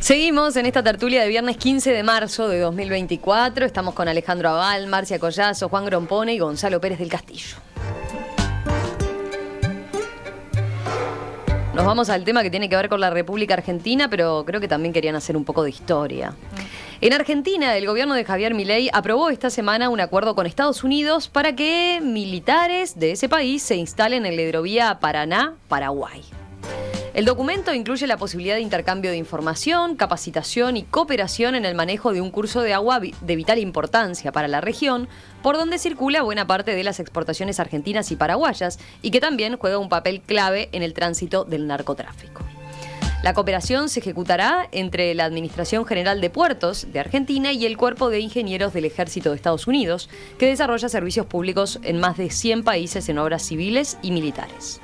Seguimos en esta tertulia de viernes 15 de marzo de 2024. Estamos con Alejandro Abal, Marcia Collazo, Juan Grompone y Gonzalo Pérez del Castillo. Nos vamos al tema que tiene que ver con la República Argentina, pero creo que también querían hacer un poco de historia. En Argentina, el gobierno de Javier Milei aprobó esta semana un acuerdo con Estados Unidos para que militares de ese país se instalen en la hidrovía Paraná-Paraguay. El documento incluye la posibilidad de intercambio de información, capacitación y cooperación en el manejo de un curso de agua de vital importancia para la región, por donde circula buena parte de las exportaciones argentinas y paraguayas, y que también juega un papel clave en el tránsito del narcotráfico. La cooperación se ejecutará entre la Administración General de Puertos de Argentina y el Cuerpo de Ingenieros del Ejército de Estados Unidos, que desarrolla servicios públicos en más de 100 países en obras civiles y militares.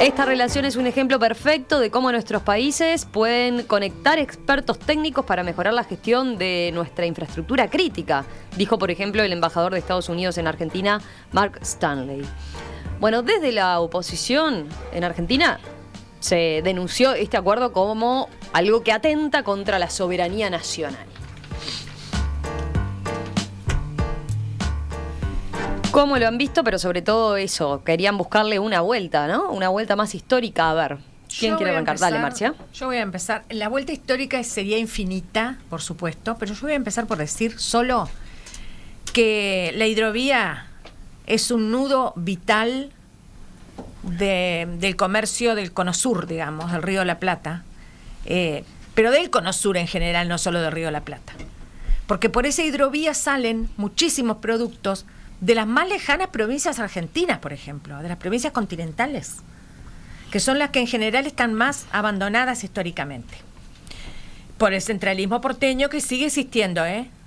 Esta relación es un ejemplo perfecto de cómo nuestros países pueden conectar expertos técnicos para mejorar la gestión de nuestra infraestructura crítica, dijo, por ejemplo, el embajador de Estados Unidos en Argentina, Mark Stanley. Bueno, desde la oposición en Argentina se denunció este acuerdo como algo que atenta contra la soberanía nacional. ¿Cómo lo han visto? Pero sobre todo eso, querían buscarle una vuelta, ¿no? Una vuelta más histórica. A ver, ¿quién quiere arrancar? Dale, Marcia. Yo voy a empezar. La vuelta histórica sería infinita, por supuesto, pero yo voy a empezar por decir solo que la hidrovía es un nudo vital del comercio del Cono Sur, digamos, del Río de la Plata, pero del Cono Sur en general, no solo del Río de la Plata. Porque por esa hidrovía salen muchísimos productos de las más lejanas provincias argentinas, por ejemplo, de las provincias continentales, que son las que en general están más abandonadas históricamente, por el centralismo porteño que sigue existiendo,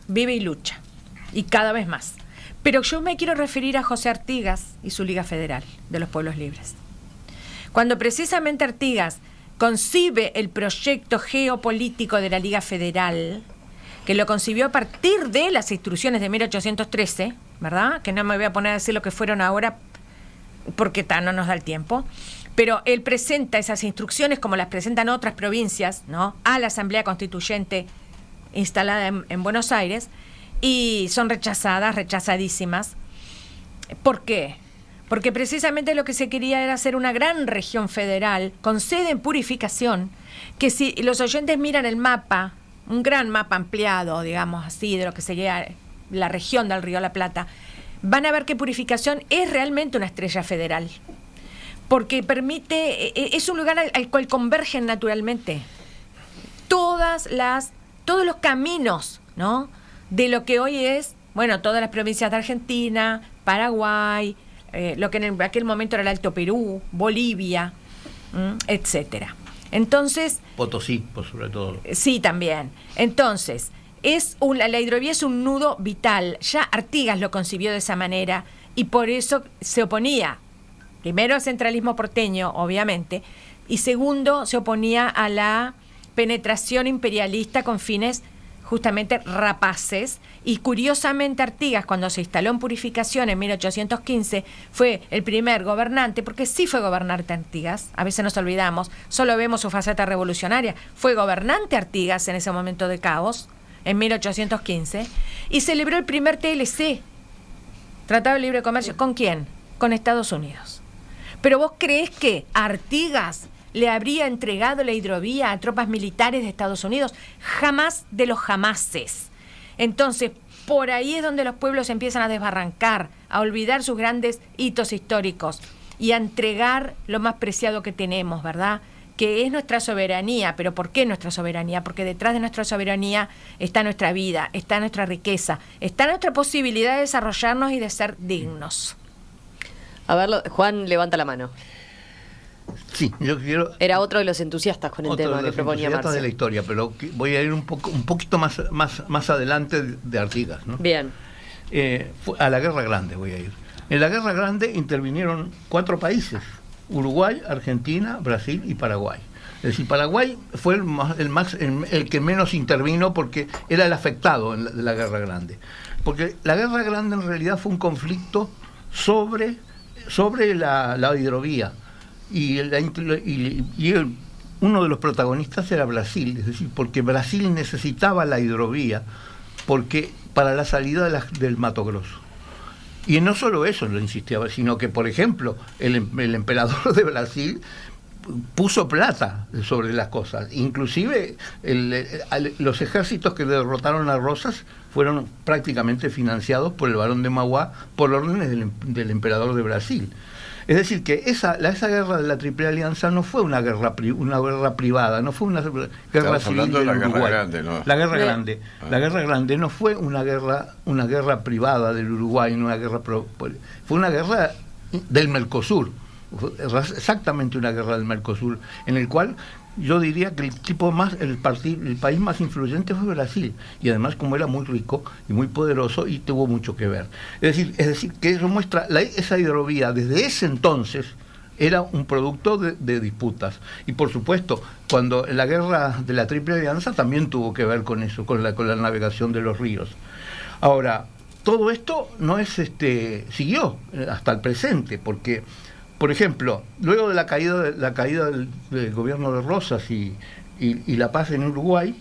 vive y lucha, y cada vez más. Pero yo me quiero referir a José Artigas y su Liga Federal de los Pueblos Libres. Cuando precisamente Artigas concibe el proyecto geopolítico de la Liga Federal, que lo concibió a partir de las instrucciones de 1813, ¿verdad? Que no me voy a poner a decir lo que fueron ahora porque no nos da el tiempo, pero él presenta esas instrucciones como las presentan otras provincias, ¿no?, a la Asamblea Constituyente instalada en Buenos Aires, y son rechazadísimas. ¿Por qué? Porque precisamente lo que se quería era hacer una gran región federal con sede en Purificación, que si los oyentes miran el mapa, un gran mapa ampliado, digamos así, de lo que sería la región del Río de la Plata, van a ver que Purificación es realmente una estrella federal, porque es un lugar al cual convergen naturalmente todos los caminos, ¿no?, de lo que hoy es, bueno, todas las provincias de Argentina, Paraguay, lo que en aquel momento era el Alto Perú, Bolivia, etcétera. Entonces, Potosí, por sobre todo. Sí, también. Entonces, la hidrovía es un nudo vital. Ya Artigas lo concibió de esa manera y por eso se oponía, primero, al centralismo porteño, obviamente, y segundo, se oponía a la penetración imperialista con fines justamente rapaces. Y curiosamente Artigas, cuando se instaló en Purificación en 1815, fue el primer gobernante, porque sí fue gobernante Artigas, a veces nos olvidamos, solo vemos su faceta revolucionaria, fue gobernante Artigas en ese momento de caos, en 1815, y celebró el primer TLC, Tratado de Libre Comercio. ¿Con quién? Con Estados Unidos. Pero ¿vos creés que Artigas le habría entregado la hidrovía a tropas militares de Estados Unidos? Jamás de los jamases. Entonces, por ahí es donde los pueblos empiezan a desbarrancar, a olvidar sus grandes hitos históricos y a entregar lo más preciado que tenemos, ¿verdad?, que es nuestra soberanía. ¿Pero por qué nuestra soberanía? Porque detrás de nuestra soberanía está nuestra vida, está nuestra riqueza, está nuestra posibilidad de desarrollarnos y de ser dignos. A ver, Juan levanta la mano. Sí, yo quiero... Era otro de los entusiastas con el tema que proponía Marcia. De la historia, pero voy a ir un poquito más adelante de Artigas, ¿no? Bien. A la Guerra Grande voy a ir. En la Guerra Grande intervinieron 4 países: Uruguay, Argentina, Brasil y Paraguay. Es decir, Paraguay fue el que menos intervino porque era el afectado de la Guerra Grande. Porque la Guerra Grande en realidad fue un conflicto sobre la hidrovía. Y uno de los protagonistas era Brasil, es decir, porque Brasil necesitaba la hidrovía para la salida del Mato Grosso. Y no solo eso lo insistía, sino que, por ejemplo, el emperador de Brasil puso plata sobre las cosas. Inclusive los ejércitos que derrotaron a Rosas fueron prácticamente financiados por el barón de Mauá por órdenes del emperador de Brasil. Es decir, que esa guerra de la Triple Alianza no fue una guerra privada, no fue una guerra civil del Uruguay. Guerra Grande, ¿no? La Guerra Grande. La Guerra Grande no fue una guerra privada del Uruguay, fue una guerra del Mercosur. Exactamente una guerra del Mercosur, en el cual yo diría que el país más influyente fue Brasil, y además como era muy rico y muy poderoso y tuvo mucho que ver. Es decir que eso muestra esa hidrovía desde ese entonces era un producto de disputas, y por supuesto cuando la guerra de la Triple Alianza también tuvo que ver con eso, con la navegación de los ríos. Ahora, todo esto no es siguió hasta el presente, porque por ejemplo, luego de la caída del gobierno de Rosas y la paz en Uruguay,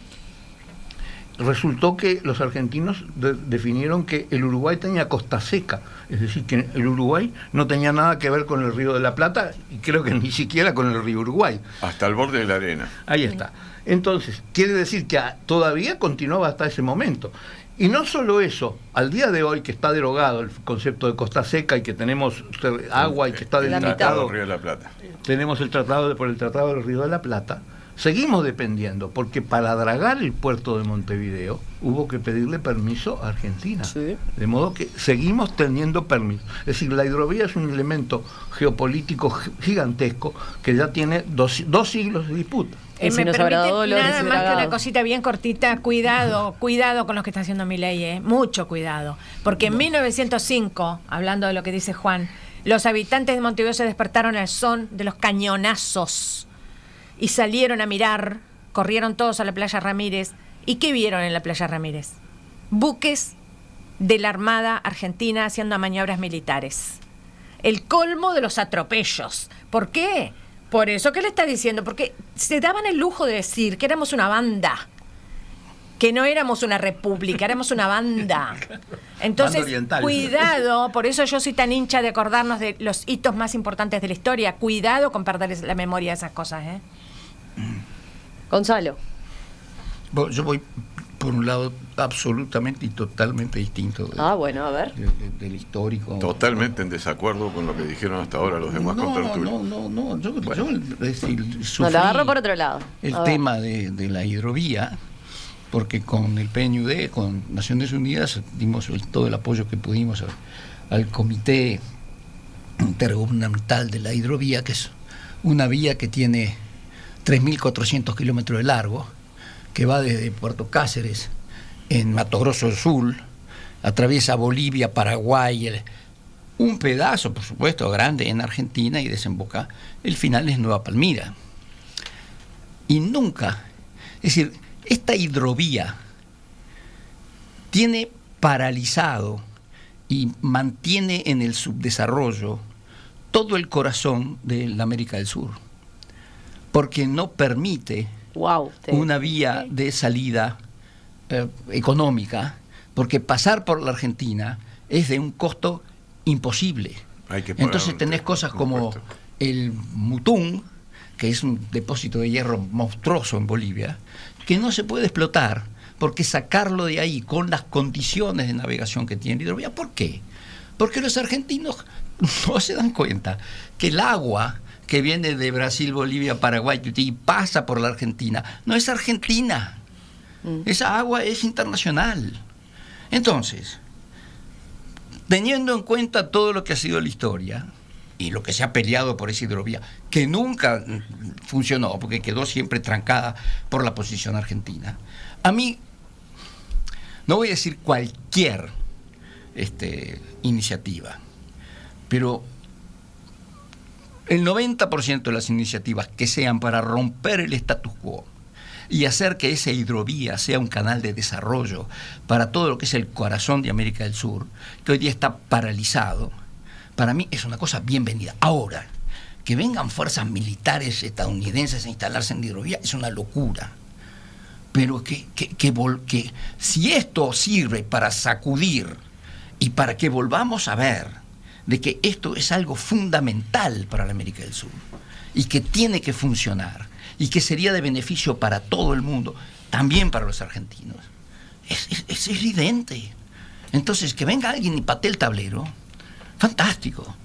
resultó que los argentinos definieron que el Uruguay tenía costa seca, es decir, que el Uruguay no tenía nada que ver con el Río de la Plata, y creo que ni siquiera con el río Uruguay. Hasta el borde de la arena. Ahí está. Entonces, quiere decir que todavía continuaba hasta ese momento. Y no solo eso, al día de hoy que está derogado el concepto de costa seca y que tenemos agua y que está delimitado, el Río de la Plata. Tenemos por el Tratado del Río de la Plata, seguimos dependiendo, porque para dragar el puerto de Montevideo hubo que pedirle permiso a Argentina. Sí. De modo que seguimos teniendo permiso. Es decir, la hidrovía es un elemento geopolítico gigantesco que ya tiene dos siglos de disputa. Me permite nada más que una cosita bien cortita. Cuidado con lo que está haciendo Milei, mucho cuidado, porque en 1905, hablando de lo que dice Juan, los habitantes de Montevideo se despertaron al son de los cañonazos y salieron a mirar, corrieron todos a la playa Ramírez. ¿Y qué vieron en la playa Ramírez? Buques de la Armada Argentina haciendo maniobras militares. El colmo de los atropellos. ¿Por qué? Por eso que le está diciendo, porque se daban el lujo de decir que éramos una banda, que no éramos una república, éramos una banda. Entonces, cuidado, por eso yo soy tan hincha de acordarnos de los hitos más importantes de la historia. Cuidado con perder la memoria de esas cosas, ¿eh? Gonzalo. Bueno, yo voy por un lado absolutamente y totalmente distinto bueno, a ver. Del histórico. Totalmente en desacuerdo con lo que dijeron hasta ahora los demás contertulios. No, yo la agarro por otro lado. El tema de la hidrovía, porque con el PNUD, con Naciones Unidas, dimos todo el apoyo que pudimos al Comité Intergubernamental de la Hidrovía, que es una vía que tiene 3.400 kilómetros de largo, que va desde Puerto Cáceres, en Mato Grosso del Sur, atraviesa Bolivia, Paraguay, un pedazo, por supuesto, grande en Argentina, y desemboca, el final es Nueva Palmira. Y nunca, es decir, esta hidrovía tiene paralizado y mantiene en el subdesarrollo todo el corazón de la América del Sur, porque no permite una vía de salida económica, porque pasar por la Argentina es de un costo imposible. Entonces tenés cosas como el Mutún, que es un depósito de hierro monstruoso en Bolivia, que no se puede explotar, porque sacarlo de ahí con las condiciones de navegación que tiene la hidrovía. ¿Por qué? Porque los argentinos no se dan cuenta que el agua que viene de Brasil, Bolivia, Paraguay y pasa por la Argentina no es argentina. Esa agua es internacional. Entonces, teniendo en cuenta todo lo que ha sido la historia y lo que se ha peleado por esa hidrovía, que nunca funcionó porque quedó siempre trancada por la posición argentina, a mí, no voy a decir cualquier iniciativa, pero el 90% de las iniciativas que sean para romper el status quo y hacer que esa hidrovía sea un canal de desarrollo para todo lo que es el corazón de América del Sur, que hoy día está paralizado, para mí es una cosa bienvenida. Ahora, que vengan fuerzas militares estadounidenses a instalarse en la hidrovía es una locura. Pero que si esto sirve para sacudir y para que volvamos a ver de que esto es algo fundamental para la América del Sur y que tiene que funcionar y que sería de beneficio para todo el mundo, también para los argentinos, es evidente. Entonces, que venga alguien y patee el tablero, fantástico.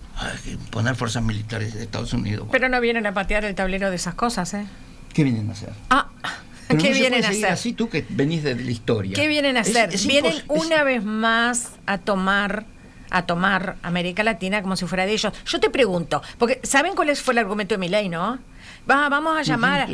Poner fuerzas militares de Estados Unidos. Pero no vienen a patear el tablero de esas cosas, ¿eh? ¿Qué vienen a hacer? ¿Qué no vienen a hacer? Así tú que venís de la historia. ¿Qué vienen a hacer? Vienen una vez más a tomar América Latina como si fuera de ellos. Yo te pregunto, porque ¿saben cuál fue el argumento de Milei, no? Vamos a llamar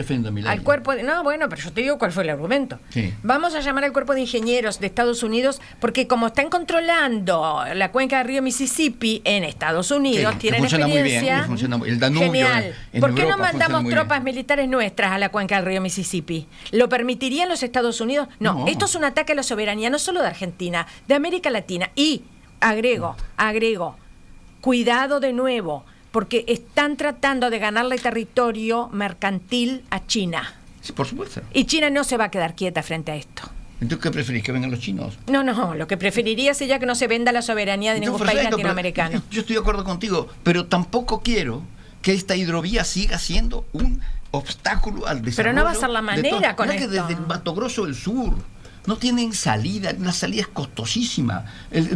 al cuerpo de... No, bueno, pero yo te digo cuál fue el argumento. Sí. Vamos a llamar al cuerpo de ingenieros de Estados Unidos porque como están controlando la cuenca del río Mississippi en Estados Unidos, sí, tienen funciona experiencia. Muy bien, el Danubio. Genial. En ¿Por qué Europa no mandamos funciona muy tropas bien. militares nuestras a la cuenca del río Mississippi? ¿Lo permitirían los Estados Unidos? No, esto es un ataque a la soberanía no solo de Argentina, de América Latina. Y agrego, cuidado de nuevo, porque están tratando de ganarle territorio mercantil a China. Sí, por supuesto. Y China no se va a quedar quieta frente a esto. ¿Entonces qué preferís? ¿Que vengan los chinos? No, lo que preferiría sería que no se venda la soberanía de ningún país latinoamericano. Yo estoy de acuerdo contigo, pero tampoco quiero que esta hidrovía siga siendo un obstáculo al desarrollo. Pero no va a ser la manera con esto. Que desde el Mato Grosso del Sur no tienen salida, la salida es costosísima.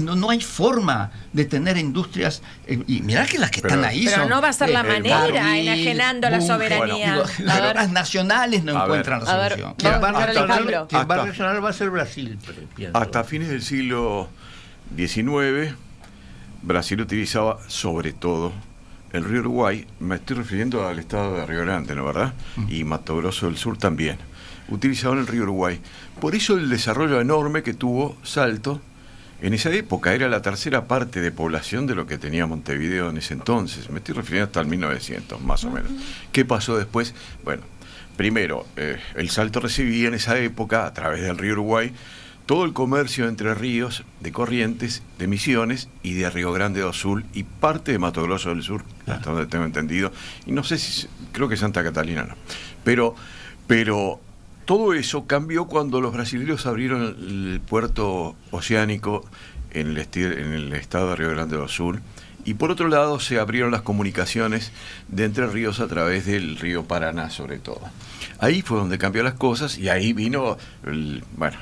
No hay forma de tener industrias. Y mirá que las que están ahí pero son. Pero no va a ser la manera, barril, enajenando la soberanía. Las nacionales no encuentran la solución. Quien va a reaccionar va a ser Brasil. Hasta fines del siglo XIX, Brasil utilizaba sobre todo el río Uruguay. Me estoy refiriendo al estado de Río Grande, ¿no verdad? Y Mato Grosso del Sur también. Utilizaban el río Uruguay. Por eso el desarrollo enorme que tuvo Salto en esa época. Era la tercera parte de población de lo que tenía Montevideo en ese entonces. Me estoy refiriendo hasta el 1900, más o menos. ¿Qué pasó después? Bueno, primero, el Salto recibía en esa época, a través del río Uruguay, todo el comercio entre ríos, de Corrientes, de Misiones y de Río Grande do Sul y parte de Mato Grosso del Sur, hasta donde tengo entendido. Y no sé si, creo que Santa Catalina no. Pero todo eso cambió cuando los brasileños abrieron el puerto oceánico en el estado de Río Grande do Sul. Y por otro lado se abrieron las comunicaciones de Entre Ríos a través del río Paraná, sobre todo. Ahí fue donde cambió las cosas y ahí vino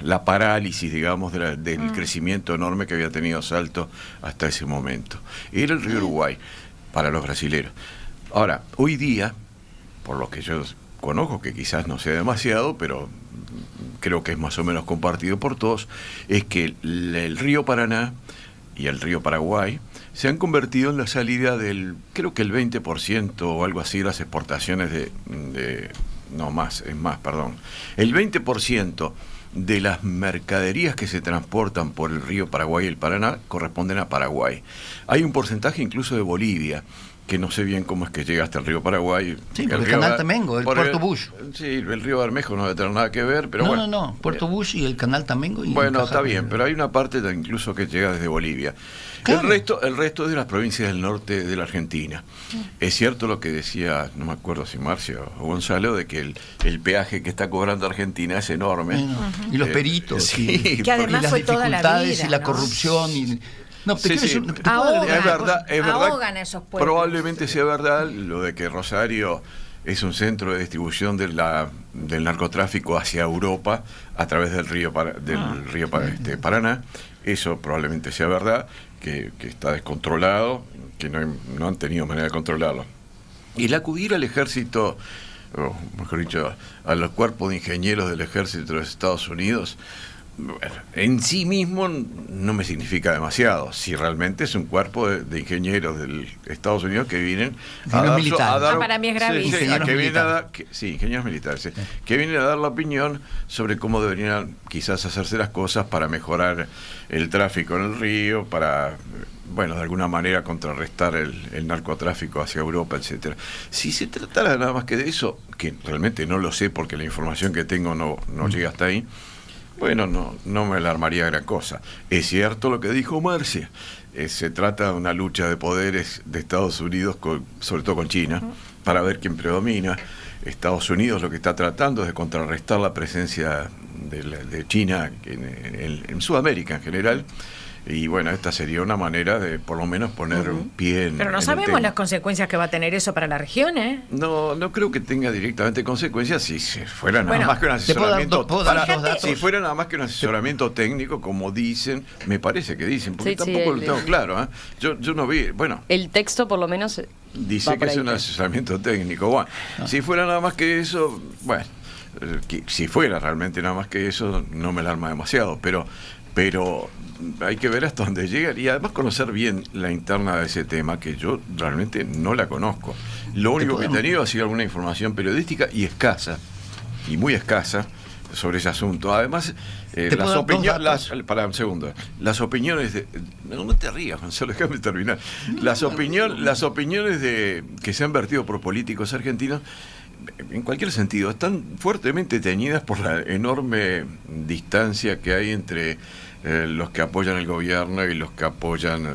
la parálisis, digamos, del crecimiento enorme que había tenido Salto hasta ese momento. Era el río Uruguay para los brasileros. Ahora, hoy día, por lo que yo conozco, que quizás no sea demasiado, pero creo que es más o menos compartido por todos, es que el río Paraná y el río Paraguay se han convertido en la salida del, creo que el 20% o algo así, las exportaciones el 20% de las mercaderías que se transportan por el río Paraguay y el Paraná corresponden a Paraguay. Hay un porcentaje incluso de Bolivia, que no sé bien cómo es que llega hasta el río Paraguay. Sí, por el canal Tamengo, el Puerto Bush. Sí, el río Bermejo no debe tener nada que ver, pero No, Puerto Bush y el canal Tamengo. Y bueno, está bien, pero hay una parte incluso que llega desde Bolivia. Claro. El resto es de las provincias del norte de la Argentina. Es cierto lo que decía, no me acuerdo si Marcio o Gonzalo, de que el peaje que está cobrando Argentina es enorme. Bueno, y los peritos. Sí, que además fue toda la vida, y la corrupción y... No, sí. Es verdad, esos pueblos. Probablemente sea verdad lo de que Rosario es un centro de distribución del narcotráfico hacia Europa a través del río Paraná. Eso probablemente sea verdad, que está descontrolado, que no han tenido manera de controlarlo. Y el acudir al ejército, o mejor dicho, a los cuerpos de ingenieros del ejército de los Estados Unidos, en sí mismo no me significa demasiado. Si realmente es un cuerpo de ingenieros de Estados Unidos que vienen a dar, para mí es gravísimo. Ingenieros militares, sí, que vienen a dar la opinión sobre cómo deberían quizás hacerse las cosas para mejorar el tráfico en el río, para de alguna manera contrarrestar el narcotráfico hacia Europa, etcétera. Si se tratara nada más que de eso, que realmente no lo sé porque la información que tengo no llega hasta ahí, Bueno, no me alarmaría gran cosa. Es cierto lo que dijo Marcia. Se trata de una lucha de poderes de Estados Unidos, sobre todo con China, para ver quién predomina. Estados Unidos lo que está tratando es de contrarrestar la presencia de China en Sudamérica en general. Y bueno, esta sería una manera de por lo menos poner un pie en. Pero no sabemos las consecuencias que va a tener eso para la región, ¿eh? No creo que tenga directamente consecuencias si fuera nada más que un asesoramiento. Si fuera nada más que un asesoramiento técnico, como dicen, me parece que dicen, porque tampoco lo tengo claro, ¿eh? Yo no vi, bueno. El texto por lo menos dice que es un asesoramiento técnico. Bueno, si fuera nada más que eso, bueno, si fuera realmente nada más que eso, no me alarma demasiado, pero hay que ver hasta dónde llega y además conocer bien la interna de ese tema, que yo realmente no la conozco. Lo único que he tenido ha sido alguna información periodística y escasa, y muy escasa, sobre ese asunto. Además, las opiniones... Para un segundo. Las opiniones de... No te rías, Gonzalo, déjame terminar. Las opiniones que se han vertido por políticos argentinos, en cualquier sentido, están fuertemente teñidas por la enorme distancia que hay entre los que apoyan el gobierno y los que apoyan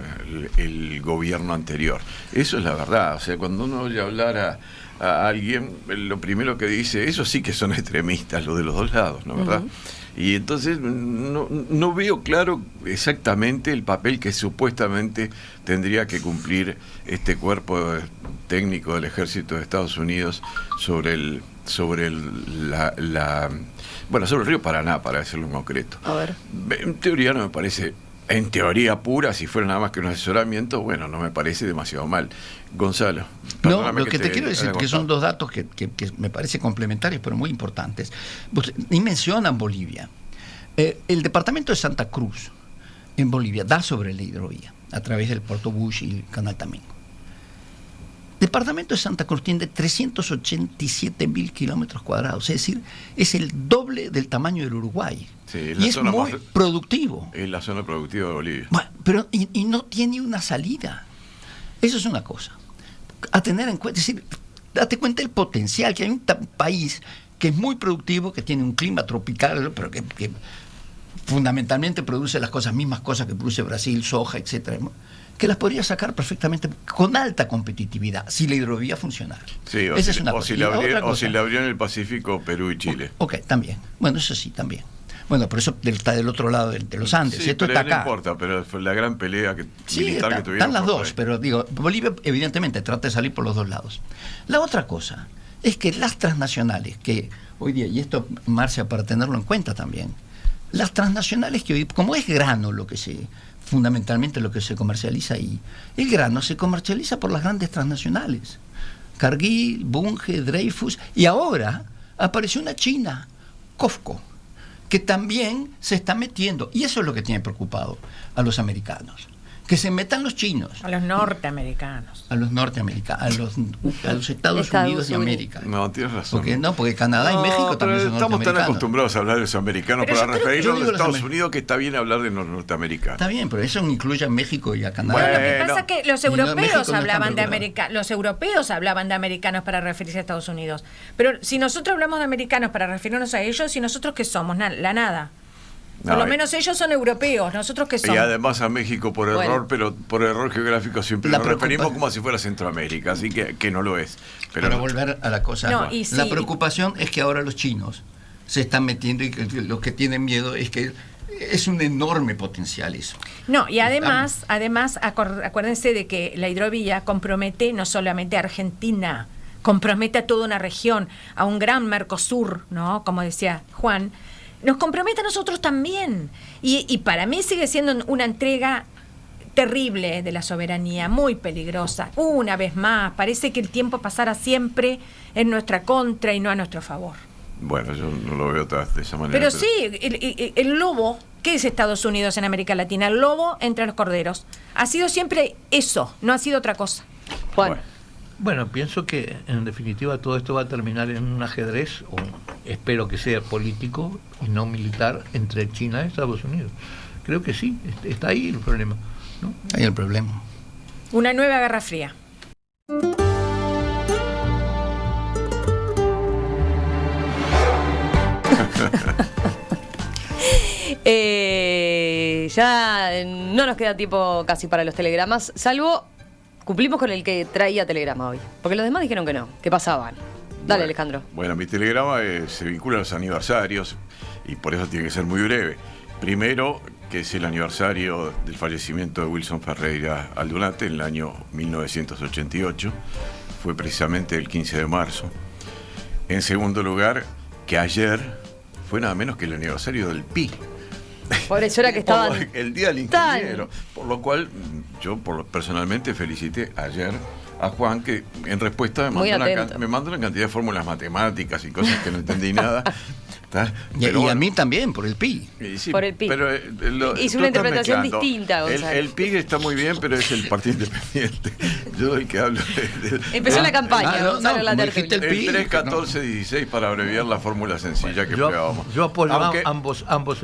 el gobierno anterior. Eso es la verdad. O sea, cuando uno oye hablar a alguien, lo primero que dice, eso sí que son extremistas, lo de los dos lados, ¿no? ¿Verdad? Y entonces no veo claro exactamente el papel que supuestamente tendría que cumplir este cuerpo técnico del ejército de Estados Unidos sobre el río Paraná, para decirlo en concreto. A ver. En teoría no me parece, en teoría pura, si fuera nada más que un asesoramiento, bueno, no me parece demasiado mal. Gonzalo. No, lo que te quiero decir, que son dos datos que me parecen complementarios, pero muy importantes. Y mencionan Bolivia. El departamento de Santa Cruz, en Bolivia, da sobre la hidrovía, a través del Puerto Bush y el Canal Tamingo. El departamento de Santa Cruz tiene 387.000 kilómetros cuadrados, es decir, es el doble del tamaño del Uruguay. Sí, y es muy productivo. Es la zona productiva de Bolivia. Bueno, pero y no tiene una salida. Eso es una cosa a tener en cuenta. Es decir, date cuenta del potencial, que hay un país que es muy productivo, que tiene un clima tropical, pero que fundamentalmente produce las mismas cosas que produce Brasil, soja, etcétera, que las podría sacar perfectamente con alta competitividad si la hidrovía funcionara. Sí, si la abrió en el Pacífico, Perú y Chile. Ok, también. Bueno, eso sí, también. Bueno, pero eso está del otro lado de los Andes. Sí, esto pero está acá. No importa, pero fue la gran pelea militar que tuvieron. Están las dos, pero digo, Bolivia evidentemente trata de salir por los dos lados. La otra cosa es que las transnacionales, que hoy día, y esto, Marcia, para tenerlo en cuenta también, las transnacionales que hoy, como es grano fundamentalmente lo que se comercializa ahí, el grano se comercializa por las grandes transnacionales. Cargill, Bunge, Dreyfus, y ahora apareció una china, COFCO, que también se está metiendo, y eso es lo que tiene preocupado a los americanos, que se metan los chinos. A los norteamericanos. A los norteamericanos, a los Estados Unidos de América. No, tienes razón. Porque Canadá y México también son estamos norteamericanos. tan acostumbrados a hablar de los americanos para referirnos a los Estados Unidos, que está bien hablar de los norteamericanos. Está bien, pero eso incluye a México y a Canadá. Bueno, lo que pasa es que los europeos hablaban de los europeos hablaban de americanos para referirse a Estados Unidos. Pero si nosotros hablamos de americanos para referirnos a ellos, ¿y nosotros qué somos? La nada. Por lo menos ellos son europeos, nosotros que somos. Y además a México por error, pero por error geográfico siempre nos referimos como si fuera Centroamérica, así que no lo es. Pero para volver a la cosa, la preocupación es que ahora los chinos se están metiendo y que los que tienen miedo es que es un enorme potencial eso. No, y además acuérdense de que la hidrovía compromete no solamente a Argentina, compromete a toda una región, a un gran Mercosur, ¿no? Como decía Juan, nos compromete a nosotros también. Y para mí sigue siendo una entrega terrible de la soberanía, muy peligrosa. Una vez más, parece que el tiempo pasara siempre en nuestra contra y no a nuestro favor. Bueno, yo no lo veo de esa manera. Pero sí, el lobo, ¿qué es Estados Unidos en América Latina? El lobo entre los corderos. Ha sido siempre eso, no ha sido otra cosa. Juan. Bueno, pienso que en definitiva todo esto va a terminar en un ajedrez, o espero que sea político y no militar, entre China y Estados Unidos. Creo que sí, está ahí el problema, ¿no? Ahí el problema. Una nueva Guerra Fría. Ya no nos queda tiempo casi para los telegramas, salvo cumplimos con el que traía telegrama hoy. Porque los demás dijeron que no, que pasaban. Dale, Bueno, Alejandro. Bueno, mi telegrama se vincula a los aniversarios y por eso tiene que ser muy breve. Primero, que es el aniversario del fallecimiento de Wilson Ferreira Aldunate en el año 1988. Fue precisamente el 15 de marzo. En segundo lugar, que ayer fue nada menos que el aniversario del PI. Por eso era que estaban... El Día del Ingeniero. Por lo cual, yo personalmente felicité ayer a Juan, que en respuesta me mandó una cantidad de fórmulas matemáticas y cosas que no entendí nada. Y a mí también, por el PI. Sí, por el PI. Pero, hizo una interpretación distinta, Gonzalo. El PI está muy bien, pero es el Partido Independiente. Yo el que hablo Empezó la campaña, Gonzalo, la tertulia. El 3, 14, 16 para abreviar la fórmula sencilla que pruebábamos. Yo apoyo ambos ambos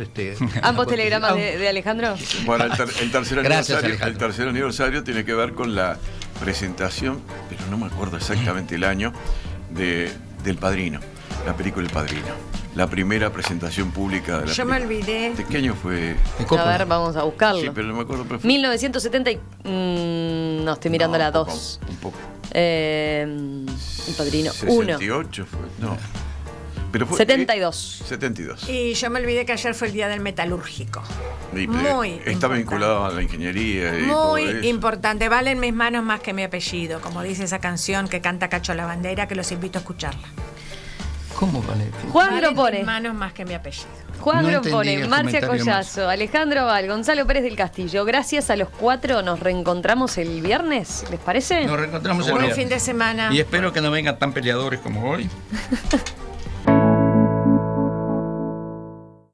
telegramas de Alejandro. Bueno, el tercer aniversario tiene que ver con la presentación, pero no me acuerdo exactamente el año, del Padrino, la película El Padrino. La primera presentación pública de la película. Yo me olvidé. ¿De qué año fue? A ver, vamos a buscarlo. Sí, pero no me acuerdo. 1970 no, estoy mirando la 2. Un poco. El Padrino 1. 68 fue, no. Pero fue, 72. 72. Y yo me olvidé que ayer fue el Día del Metalúrgico. Muy está vinculado a la ingeniería. Y muy todo eso. importante. Valen mis manos más que mi apellido, como dice esa canción que canta Cacho La Bandera, que los invito a escucharla. ¿Cómo vale? Juan Valen propone. mis manos más que mi apellido. Juan No propone, entendí el Marcia comentario Collazo, Alejandro Val, Gonzalo Pérez del Castillo. Gracias a los 4 nos reencontramos el viernes, ¿les parece? Nos reencontramos el Buen viernes. fin de semana. Y espero que no vengan tan peleadores como hoy.